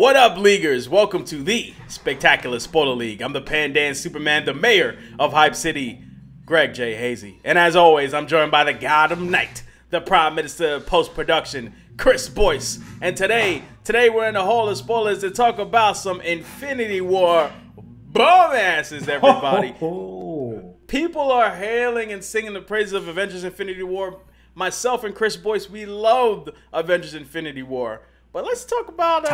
What up, Leaguers? Welcome to the Spectacular Spoiler League. I'm the Pandan Superman, the mayor of Hype City, Greg J. Hazy. And as always, I'm joined by the God of Night, the Prime Minister of Post-Production, Chris Boyce. And today we're in the Hall of Spoilers to talk about some Infinity War Bumasses, everybody. People are hailing and singing the praises of Avengers Infinity War. Myself and Chris Boyce, we loved Avengers Infinity War. But let's talk about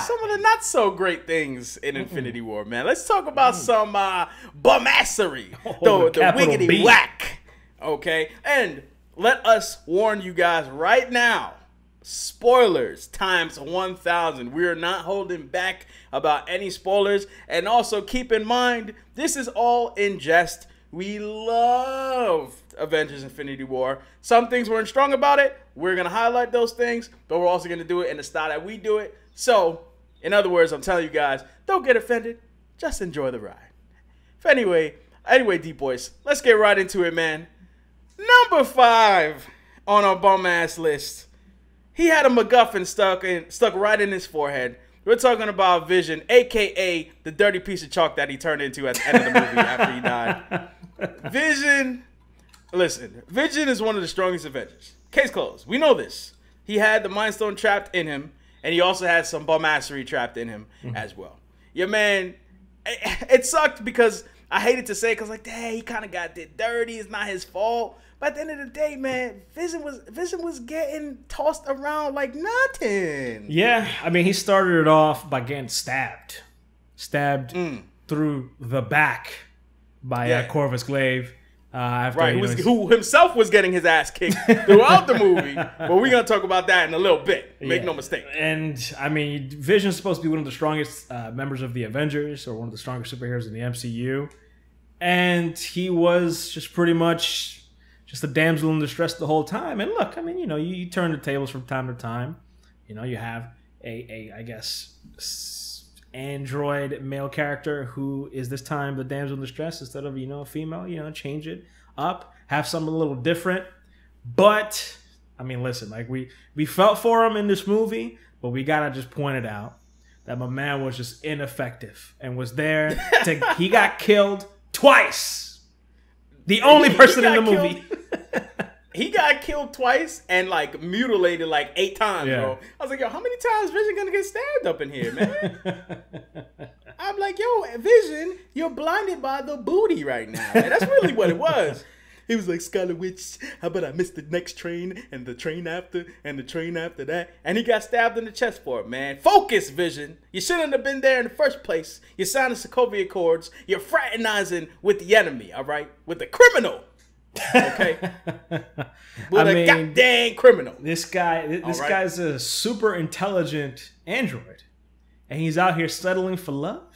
some of the not so great things in Infinity War, man. Let's talk about some bumassery, the wiggity B. Whack. Okay, and let us warn you guys right now: spoilers times 1,000. We are not holding back about any spoilers, and also keep in mind this is all in jest. We love Avengers Infinity War. Some things weren't strong about it. We're going to highlight those things, but we're also going to do it in the style that we do it. So, in other words, I'm telling you guys, don't get offended. Just enjoy the ride. Anyway, Deep Boys, let's get right into it, man. Number 5 on our bum-ass list. He had a MacGuffin stuck right in his forehead. We're talking about Vision, a.k.a. the dirty piece of chalk that he turned into at the end of the movie after he died. Vision, listen, Vision is one of the strongest Avengers. Case closed. We know this. He had the Mind Stone trapped in him, and he also had some bumassery trapped in him as well. Yeah, man, it sucked because I hated to say it because, like, dang, he kind of got did dirty. It's not his fault. But at the end of the day, man, Vision was getting tossed around like nothing. Yeah, I mean, he started it off by getting stabbed through the back by Corvus Glaive. Who himself was getting his ass kicked throughout the movie. But we're going to talk about that in a little bit. Make no mistake. And, I mean, Vision's supposed to be one of the strongest members of the Avengers, or one of the strongest superheroes in the MCU. And he was just pretty much just a damsel in distress the whole time. And look, I mean, you know, you turn the tables from time to time. You know, you have I guess, android male character who is this time the damsel in distress instead of, you know, a female. You know, change it up, have something a little different. But I mean, listen, like we felt for him in this movie, but we gotta just point it out that my man was just ineffective and was there to he got killed twice. The only person in the movie. He got killed twice and, like, mutilated, like, 8 times, bro. I was like, yo, how many times Vision gonna get stabbed up in here, man? I'm like, yo, Vision, you're blinded by the booty right now. And that's really what it was. He was like, Scarlet Witch, how about I missed the next train and the train after and the train after that? And he got stabbed in the chest for it, man. Focus, Vision. You shouldn't have been there in the first place. You're signing Sokovia Accords. You're fraternizing with the enemy, all right? With the criminal. Okay? With a goddamn criminal. This guy's a super intelligent android. And he's out here settling for love?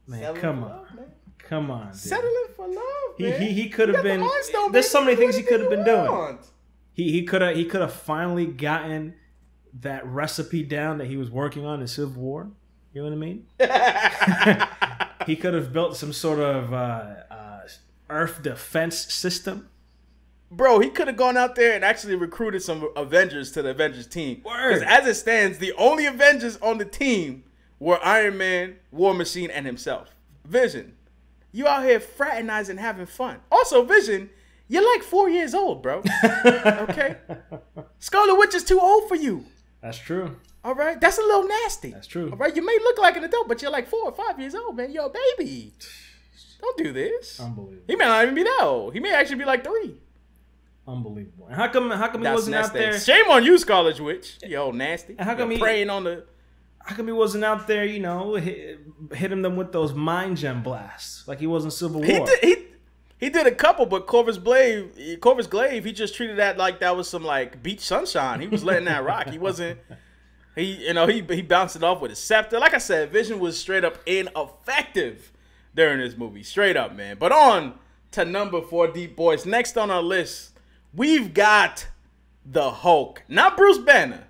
Man, come on, dude. Settling for love, man. He could have been. There's so many things he could have been doing. He could have finally gotten that recipe down that he was working on in Civil War. You know what I mean? He could have built some sort of Earth defense system. Bro, he could have gone out there and actually recruited some Avengers to the Avengers team. Because as it stands, the only Avengers on the team were Iron Man, War Machine, and himself. Vision, you out here fraternizing, having fun. Also, Vision, you're like 4 years old, bro. Okay? Scarlet Witch is too old for you. That's true. All right? That's a little nasty. That's true. All right? You may look like an adult, but you're like 4 or 5 years old, man. You're a baby. Don't do this. Unbelievable. He may not even be that old. He may actually be like 3. Unbelievable. And how come he wasn't out there? Shame on you, Scarlet Witch. You old nasty. And how come How come he wasn't out there, you know, hitting them with those mind gem blasts like he was in Civil War? He did a couple, but Corvus Glaive, he just treated that like that was some, like, beach sunshine. He was letting that rock. He wasn't. He bounced it off with his scepter. Like I said, Vision was straight up ineffective during this movie. Straight up, man. But on to number 4, Deep Boys. Next on our list, we've got the Hulk. Not Bruce Banner.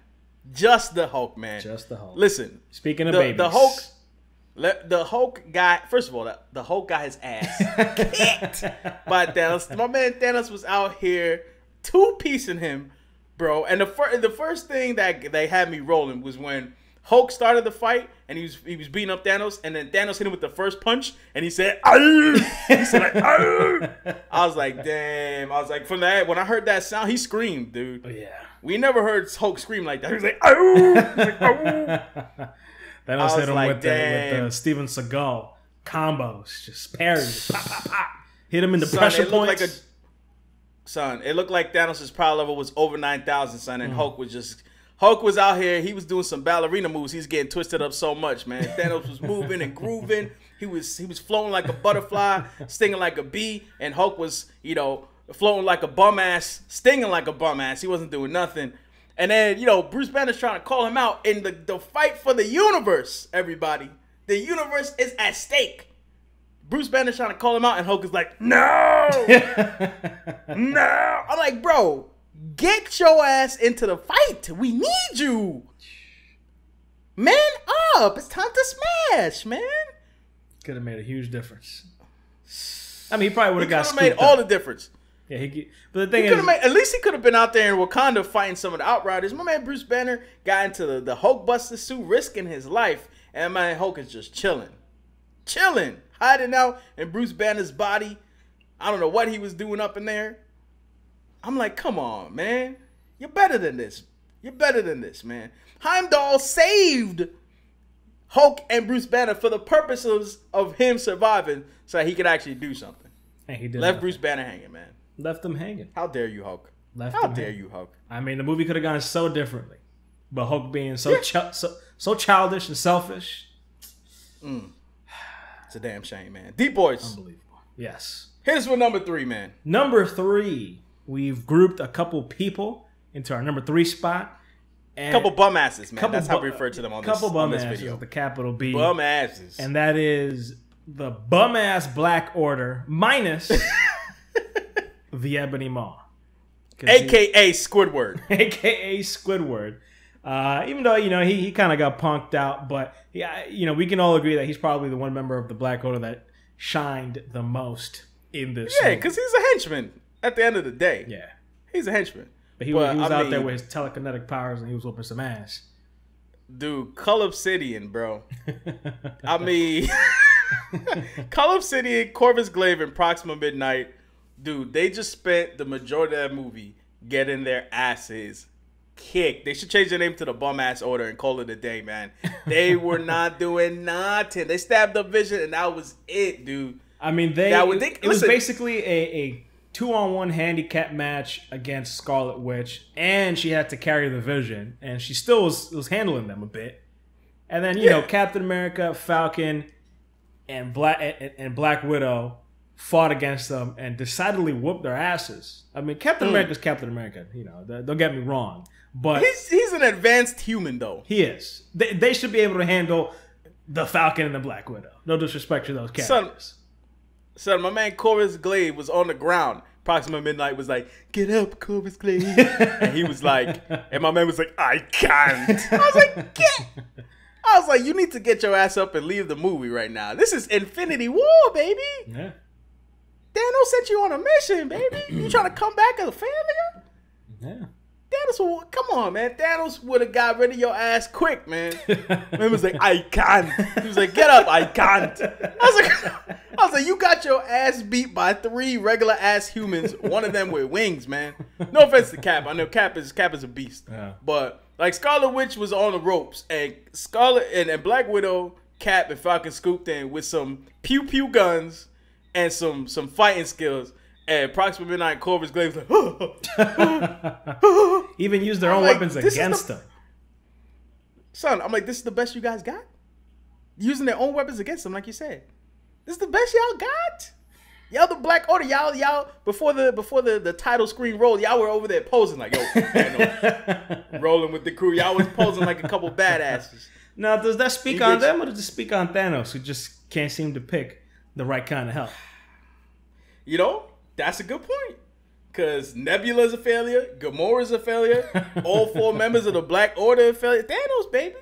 Just the Hulk, man. Just the Hulk. Listen. Speaking of babies. The Hulk guy, first of all, the Hulk got his ass kicked by Thanos. My man Thanos was out here two-piecing him, bro. And the first thing that they had me rolling was when Hulk started the fight, and he was beating up Thanos, and then Thanos hit him with the first punch, and he said, "Arr!" He said, like, "Arr!" I was like, damn. I was like, from that, when I heard that sound, he screamed, dude. Oh, yeah. We never heard Hulk scream like that. He was like, "Arr!" He was like, "Arr!" Thanos hit him with the Steven Seagal combos, just parries, pop, pop, pop. Hit him in the pressure points. It looked like Thanos' power level was over 9,000, son, and Hulk was out here. He was doing some ballerina moves. He's getting twisted up so much, man. Thanos was moving and grooving. He was floating like a butterfly, stinging like a bee, and Hulk was, floating like a bum ass, stinging like a bum ass. He wasn't doing nothing. And then, Bruce Banner's trying to call him out in the fight for the universe, everybody. The universe is at stake. Bruce Banner's trying to call him out, and Hulk is like, "No! No!" I'm like, bro, get your ass into the fight. We need you. Man up. It's time to smash, man. Could have made a huge difference. I mean, he probably would have got scooped made all the difference. Yeah, but the thing is, at least he could have been out there in Wakanda fighting some of the Outriders. My man Bruce Banner got into the Hulk Buster suit, risking his life, and my man Hulk is just chilling, hiding out in Bruce Banner's body. I don't know what he was doing up in there. I'm like, come on, man, you're better than this. You're better than this, man. Heimdall saved Hulk and Bruce Banner for the purposes of him surviving, so that he could actually do something. And he did. Left Bruce Banner hanging, man. Left them hanging. How dare you, Hulk? How dare you, Hulk? I mean, the movie could have gone so differently, but Hulk being so childish and selfish. It's a damn shame, man. Deep Boys. Unbelievable. Yes. Here's for number 3, man. Number 3. We've grouped a couple people into our number 3 spot. And couple bumasses, man. That's how we refer to them on this video. The capital B. Bumasses. And that is the bum-ass Black Order minus the Ebony Maw. A.K.A. Squidward. A.K.A. Squidward. Even though, he kind of got punked out, but, we can all agree that he's probably the one member of the Black Order that shined the most in this movie. Because he's a henchman at the end of the day. Yeah. He's a henchman. But he was out there with his telekinetic powers, and he was whooping some ass. Dude, Cull Obsidian, bro. I mean, Cull Obsidian, Corvus Glaive, and Proxima Midnight, dude, they just spent the majority of that movie getting their asses kicked. They should change their name to the Bum-Ass Order and call it a day, man. They were not doing nothing. They stabbed up Vision, and that was it, dude. I mean, it was basically a 2-on-1 handicap match against Scarlet Witch, and she had to carry the Vision, and she still was handling them a bit. And then, Captain America, Falcon, and Black Widow fought against them and decidedly whooped their asses. I mean, Captain America's Captain America, don't get me wrong. But he's an advanced human, though. He is. They should be able to handle the Falcon and the Black Widow. No disrespect to those characters. Son, my man Corvus Glaive was on the ground. Proxima Midnight was like, "Get up, Corvus Glaive." And he was like, and my man was like, "I can't." I was like, I was like, you need to get your ass up and leave the movie right now. This is Infinity War, baby. Yeah. Thanos sent you on a mission, baby. You trying to come back as a failure? Yeah. Thanos, come on, man. Thanos would have got rid of your ass quick, man. Man was like, "I can't." He was like, "Get up, I can't." I was like, you got your ass beat by 3 regular ass humans, one of them with wings, man. No offense to Cap. I know Cap is a beast. Yeah. But like Scarlet Witch was on the ropes, and Scarlet and Black Widow, Cap, and Falcon scooped in with some pew pew guns and some fighting skills. And Proxima Midnight and Corvus Glaive was like, even used their own weapons against them. Son, I'm like, this is the best you guys got? Using their own weapons against them, like you said. This is the best y'all got? Y'all the Black Order. Y'all before the title screen rolled, y'all were over there posing like, yo, rolling with the crew. Y'all was posing like a couple badasses. Now, does that speak on them, or does it speak on Thanos, who just can't seem to pick the right kind of help? That's a good point. Because Nebula's a failure. Gamora's a failure. All 4 members of the Black Order are a failure. Thanos, baby.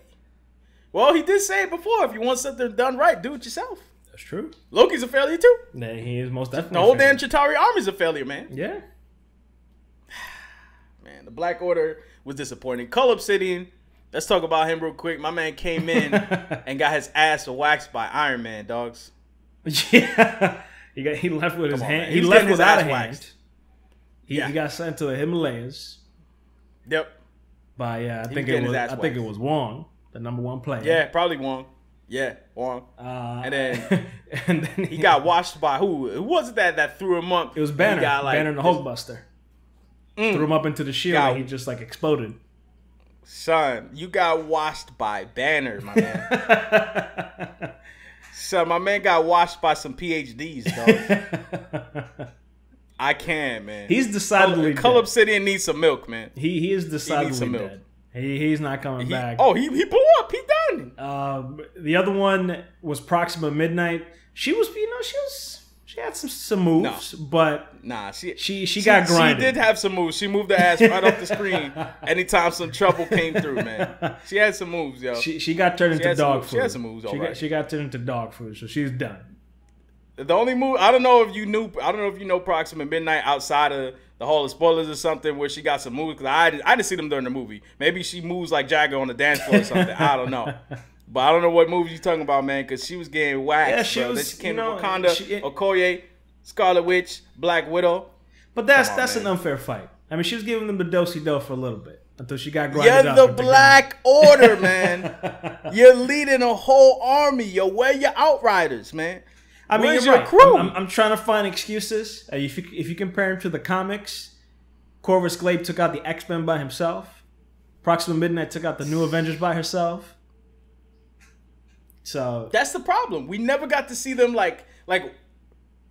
Well, he did say it before. If you want something done right, do it yourself. That's true. Loki's a failure, too. Yeah, he is most definitely. The whole damn Chitauri army's a failure, man. Yeah. Man, the Black Order was disappointing. Cull Obsidian, Let's talk about him real quick. My man came in and got his ass waxed by Iron Man, dogs. Yeah, he left with his hand. He left without a hand. He got sent to the Himalayas. Yep. By I think it was Wong, the #1 player. Yeah, probably Wong. Yeah, Wong. And then he got washed by who? Who was it that threw him up? It was Banner. Banner the Hulkbuster. Threw him up into the shield and he just like exploded. Son, you got washed by Banner, my man. Son, my man got washed by some PhDs, dog. I can, man. He's decidedly Cull Obsidian needs some milk, man. He is decidedly dead. He's not coming back. Oh, he blew up. He done. The other one was Proxima Midnight. She was, she had some moves, but she got grinded. She did have some moves. She moved her ass right off the screen anytime some trouble came through, man. She had some moves, yo. She got turned into dog food. She had some moves, all right. She got turned into dog food, so she's done. The only move, I don't know if you know Proxima Midnight outside of the Hall of Spoilers or something where she got some moves, because I didn't see them during the movie. Maybe she moves like Jagger on the dance floor or something. I don't know. But I don't know what moves you talking about, man, because she was getting waxed. Yeah, she was. Then she came to Wakanda, Okoye, Scarlet Witch, Black Widow. But that's an unfair fight. I mean, she was giving them the do-si-do for a little bit until she got grinded up. You're the Black Order, man. You're leading a whole army. Yo, where your Outriders, man? I mean, where's you're your right. crew? I'm trying to find excuses. If you compare him to the comics, Corvus Glaive took out the X-Men by himself. Proxima Midnight took out the New Avengers by herself. So that's the problem. We never got to see them like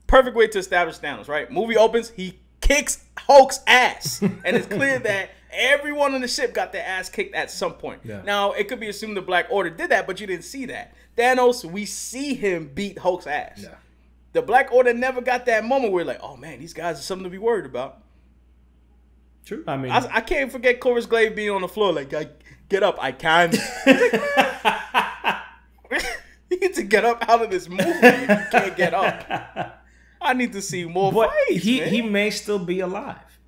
perfect way to establish Thanos, right? Movie opens, he kicks Hulk's ass, and it's clear that everyone on the ship got their ass kicked at some point. Yeah. Now it could be assumed the Black Order did that, but you didn't see that. Thanos, we see him beat Hulk's ass. Yeah. The Black Order never got that moment where like, oh man, these guys are something to be worried about. True. I mean, I can't forget Corvus Glaive being on the floor like, get up, I can. You need to get up out of this movie if you can't get up. I need to see more fights, man. He may still be alive.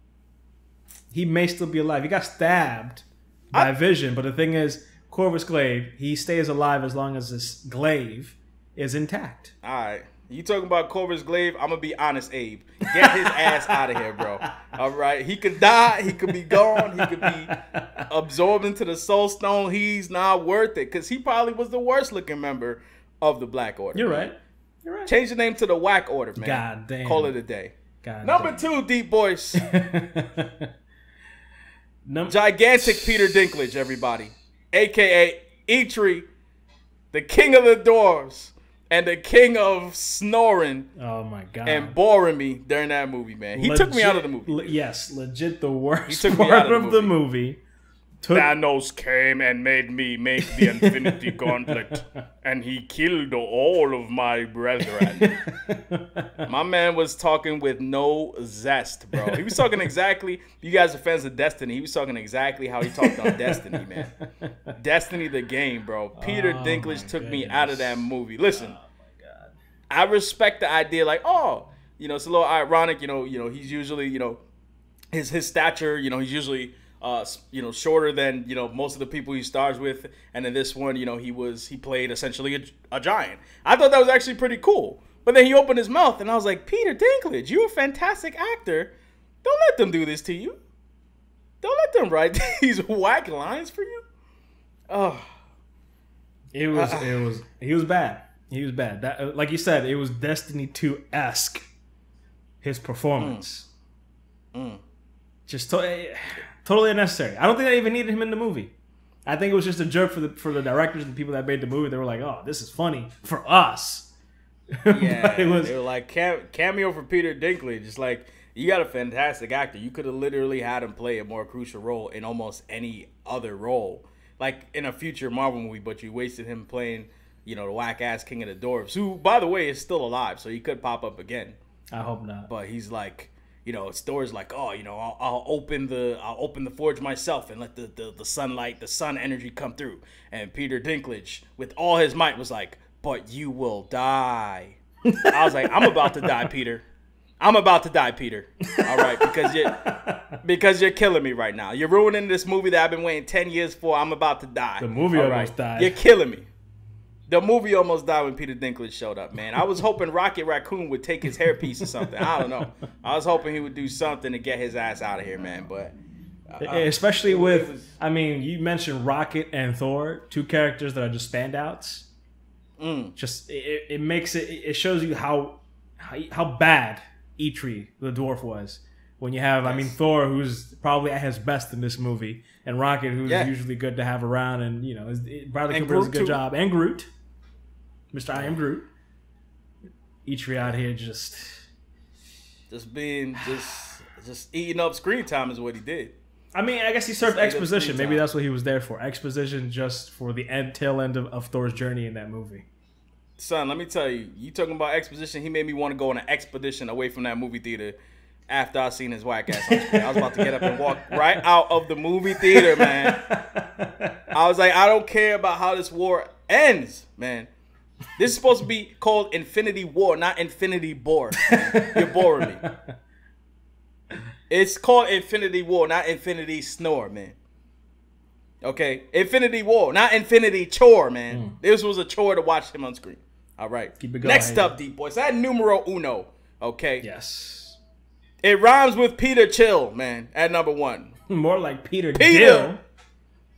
He may still be alive. He got stabbed by Vision, but the thing is, Corvus Glaive, he stays alive as long as this glaive is intact. All right. You talking about Corvus Glaive? I'm going to be honest, Abe. Get his ass out of here, bro. All right? He could die. He could be gone. He could be absorbed into the Soul Stone. He's not worth it because he probably was the worst looking member of the Black Order. You're right. You're right. Change the name to the Whack Order, man. God damn. Call it a day. God Number damn. 2, Deep Boys. Gigantic Peter Dinklage, everybody. A.K.A. Eitri, the king of the dwarves. And the king of snoring. Oh my god! And boring me during that movie, man. He took me out of the movie. Yes, legit the worst he took part me out of the movie. Thanos came and made me make the Infinity Gauntlet, and he killed all of my brethren. My man was talking with no zest, bro. He was talking exactly. You guys are fans of Destiny. He was talking exactly how he talked on Destiny, man. Destiny, the game, bro. Peter Dinklage took me out of that movie. Listen, I respect the idea, like, oh, it's a little ironic, he's usually, his stature, he's usually. Shorter than most of the people he stars with, and in this one, he played essentially a giant. I thought that was actually pretty cool. But then he opened his mouth, and I was like, Peter Dinklage, you're a fantastic actor. Don't let them do this to you. Don't let them write these whack lines for you. Oh, he was bad. He was bad. That, like you said, it was Destiny 2-esque. His performance, just. Totally unnecessary. I don't think they even needed him in the movie. I think it was just a joke for the directors and the people that made the movie. They were like, "Oh, this is funny for us." Yeah, they were like cameo for Peter Dinklage. It's like, you got a fantastic actor. You could have literally had him play a more crucial role in almost any other role, like in a future Marvel movie. But you wasted him playing, the whack ass King of the Dwarves, who, by the way, is still alive, so he could pop up again. I hope not. But he's like. Thor's like, oh, I'll open the forge myself and let the sunlight, the sun energy come through. And Peter Dinklage, with all his might, was like, but you will die. I was like, I'm about to die, Peter. I'm about to die, Peter. All right, because you're killing me right now. You're ruining this movie that I've been waiting 10 years for. I'm about to die. The movie almost died. You're killing me. The movie almost died when Peter Dinklage showed up, man. I was hoping Rocket Raccoon would take his hairpiece or something. I don't know. I was hoping he would do something to get his ass out of here, man. But especially with, I mean, you mentioned Rocket and Thor, two characters that are just standouts. Just it makes it shows you how bad Eitri the dwarf was. When you have, I mean, Thor, who's probably at his best in this movie, and Rocket, who's usually good to have around, and you know, Bradley Cooper does a good job, and Groot, Mr. I Am Groot. Eitri out here just eating up screen time is what he did. I mean, I guess he served exposition. Maybe that's what he was there for. Exposition just for the tail end of Thor's journey in that movie. Son, let me tell you, you talking about exposition, he made me want to go on an expedition away from that movie theater after I seen his whack ass on screen. I was about to get up and walk right out of the movie theater, man. I was like, I don't care about how this war ends, man. This is supposed to be called Infinity War, not Infinity Bore. You're boring me. It's called Infinity War, not Infinity Snore, man. Okay? Infinity War, not Infinity Chore, man. This was a chore to watch him on screen. All right. Keep it going. Next up, Deep Boys. That numero uno. Okay? Yes. It rhymes with Peter Chill, man, at number 1. More like Peter Dill.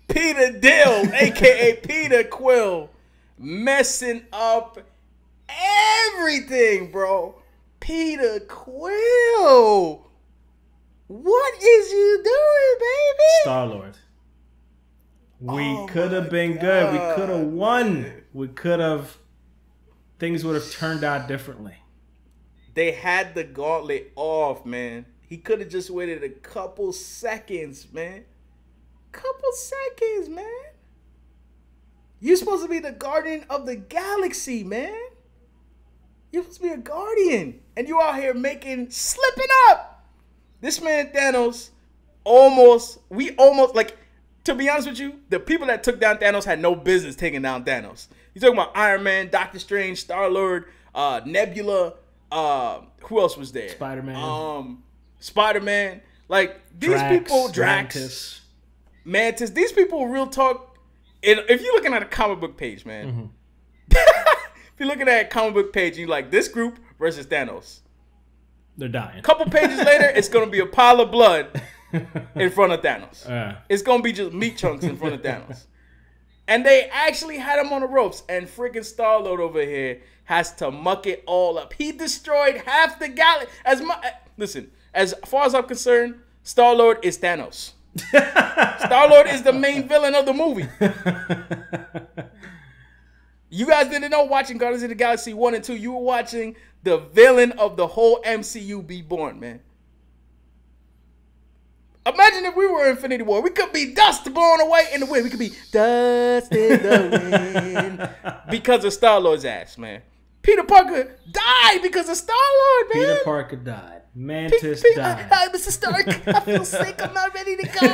Peter Dill, a.k.a. Peter Quill. Messing up everything, bro. Peter Quill. What is you doing, baby? Starlord. We could have been good. We could have won. We could have. Things would have turned out differently. They had the gauntlet off, man. He could have just waited a couple seconds, man. Couple seconds, man. You're supposed to be the guardian of the galaxy, man. You're supposed to be a guardian. And you out here slipping up. This man Thanos to be honest with you, the people that took down Thanos had no business taking down Thanos. You talking about Iron Man, Doctor Strange, Star-Lord, Nebula, who else was there? Spider-Man. Like, these people, Drax, Mantis, these people real talk. If you're looking at a comic book page, man, if you're looking at a comic book page, you like this group versus Thanos. They're dying. A couple pages later, it's going to be a pile of blood in front of Thanos. It's going to be just meat chunks in front of Thanos. And they actually had him on the ropes. And freaking Star-Lord over here has to muck it all up. He destroyed half the galaxy. Listen, as far as I'm concerned, Star-Lord is Thanos. Star-Lord is the main villain of the movie. You guys didn't know watching Guardians of the Galaxy 1 and 2. You were watching the villain of the whole MCU be born, man. Imagine if we were in Infinity War. We could be dust blown away in the wind. We could be dust in the wind because of Star-Lord's ass, man. Peter Parker died because of Star-Lord, man. Peter Parker died. Mantis died. Hi, Mr. Stark. I feel sick. I'm not ready to go.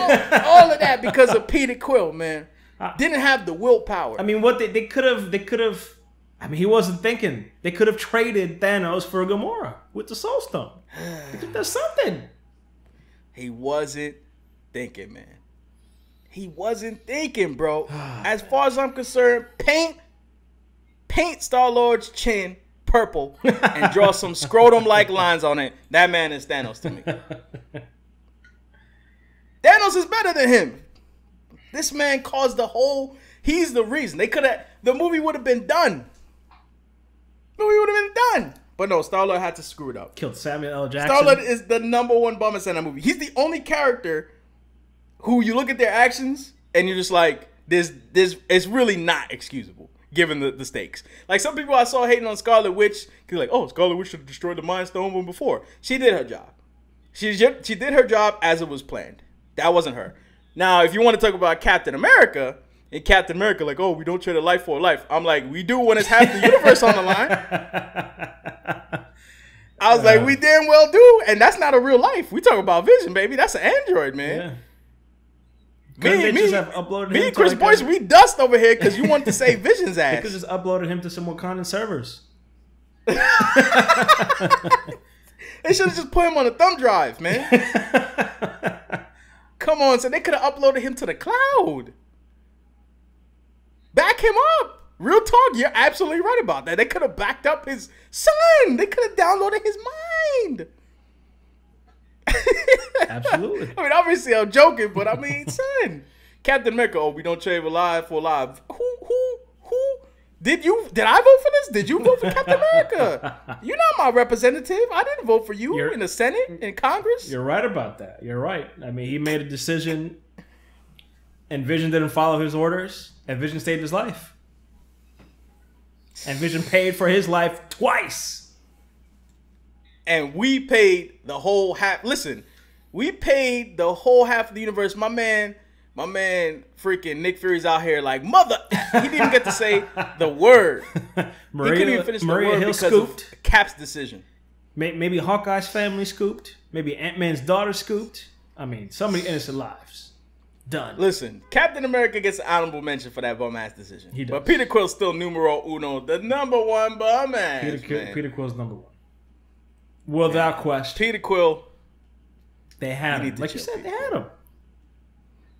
All of that because of Peter Quill, man. Didn't have the willpower. I mean, what they could have. I mean, he wasn't thinking. They could have traded Thanos for Gamora with the Soul Stone. They could have done something. He wasn't thinking, man. He wasn't thinking, bro. As far as I'm concerned, paint Star-Lord's chin purple and draw some scrotum-like lines on it. That man is Thanos to me. Thanos is better than him. This man caused he's the reason. The movie would have been done. But no, Star-Lord had to screw it up. Killed Samuel L. Jackson. Starlord is the #1 Bumass in that movie. He's the only character who you look at their actions and you're just like, it's really not excusable given the stakes. Like some people I saw hating on Scarlet Witch, like, oh, Scarlet Witch should have destroyed the Mind Stone one before. She did her job. She did her job as it was planned. That wasn't her. Now, if you want to talk about Captain America, and Captain America, like, oh, we don't trade a life for a life. I'm like, we do when it's half the universe on the line. I was like, we damn well do. And that's not a real life. We talk about Vision, baby. That's an android, man. Yeah. Me and Chris Boyce, we dust over here because you wanted to say Vision's ass. They could just uploaded him to some Wakandan servers. They should have just put him on a thumb drive, man. Come on, so they could have uploaded him to the cloud. Back him up. Real talk, you're absolutely right about that. They could have backed up his son. They could have downloaded his mind. Absolutely. I mean, obviously I'm joking, but I mean, son. Captain America, oh, we don't trade alive for alive. Who? Did I vote for this? Did you vote for Captain America? You're not my representative. I didn't vote for you in the Senate, in Congress. You're right about that. You're right. I mean, he made a decision, and Vision didn't follow his orders, and Vision saved his life. And Vision paid for his life twice. And we paid the whole half. Listen, we paid the whole half of the universe. My man, freaking Nick Fury's out here like, mother. He didn't even get to say the word. He couldn't even finish the word Hill because scooped. of Cap's decision. Maybe Hawkeye's family scooped. Maybe Ant-Man's daughter scooped. I mean, so many innocent lives. Done. Listen, Captain America gets an honorable mention for that bum-ass decision. He does. But Peter Quill's still numero uno, the number one bum-ass. Peter Quill's number one. Without question. Peter Quill. They had him. Like you said, they had him.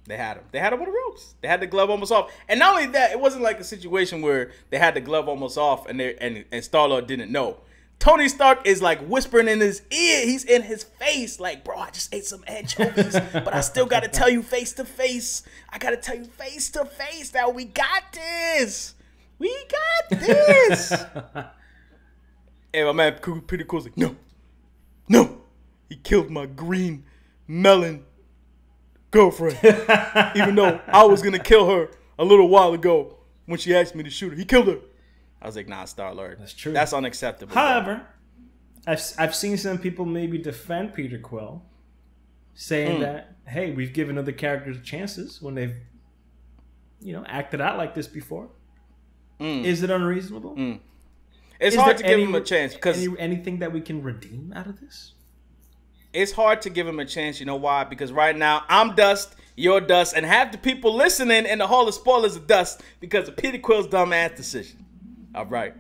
They had him. They had him on the ropes. They had the glove almost off. And not only that, it wasn't like a situation where they had the glove almost off and Starlord didn't know. Tony Stark is like whispering in his ear. He's in his face like, bro, I just ate some anchovies, but I still got to tell you face to face. I got to tell you face to face that we got this. We got this. And my man Peter Quill's like, no. He killed my green melon girlfriend. Even though I was going to kill her a little while ago when she asked me to shoot her. He killed her. I was like, nah, Starlord. That's true. That's unacceptable. However, I've seen some people maybe defend Peter Quill, saying that, hey, we've given other characters chances when they've, acted out like this before. Is it unreasonable? It's hard to give him a chance because anything that we can redeem out of this? It's hard to give him a chance. You know why? Because right now I'm dust, you're dust, and half the people listening in the Hall of Spoilers are dust because of Peter Quill's dumbass decision. All right,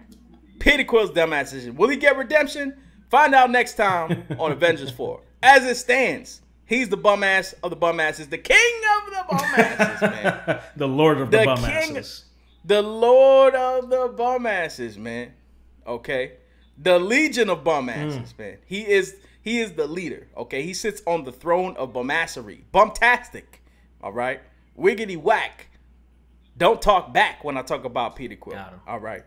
Peter Quill's dumbass decision. Will he get redemption? Find out next time on Avengers 4. As it stands, he's the bum-ass of the bum-asses, the king of the bum-asses, man. The Lord of the bum-asses. The Lord of the bum-asses, man. Okay? The Legion of bum-asses, man. He is the leader, okay? He sits on the throne of bumassery. Bumtastic, all right? Wiggity whack. Don't talk back when I talk about Peter Quill, all right?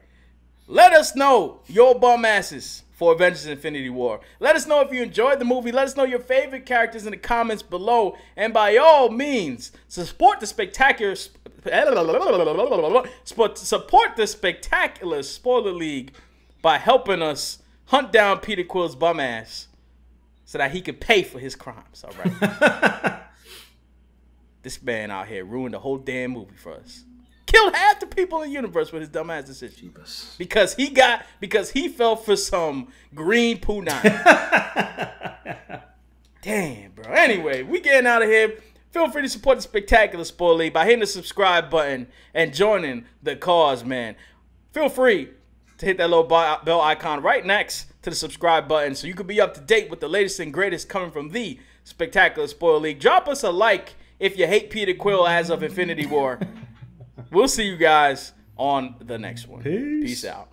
Let us know your bum asses for Avengers Infinity War. Let us know if you enjoyed the movie. Let us know your favorite characters in the comments below. And by all means, support the spectacular Spoiler League by helping us hunt down Peter Quill's bum ass so that he could pay for his crimes, all right? This man out here ruined the whole damn movie for us. Killed half the people in the universe with his dumbass decision. Because he fell for some green punani. Damn, bro. Anyway, we getting out of here. Feel free to support the Spectacular Spoiler League by hitting the subscribe button and joining the cause, man. Feel free to hit that little bell icon right next to the subscribe button so you can be up to date with the latest and greatest coming from the Spectacular Spoiler League. Drop us a like if you hate Peter Quill as of Infinity War. We'll see you guys on the next one. Peace out.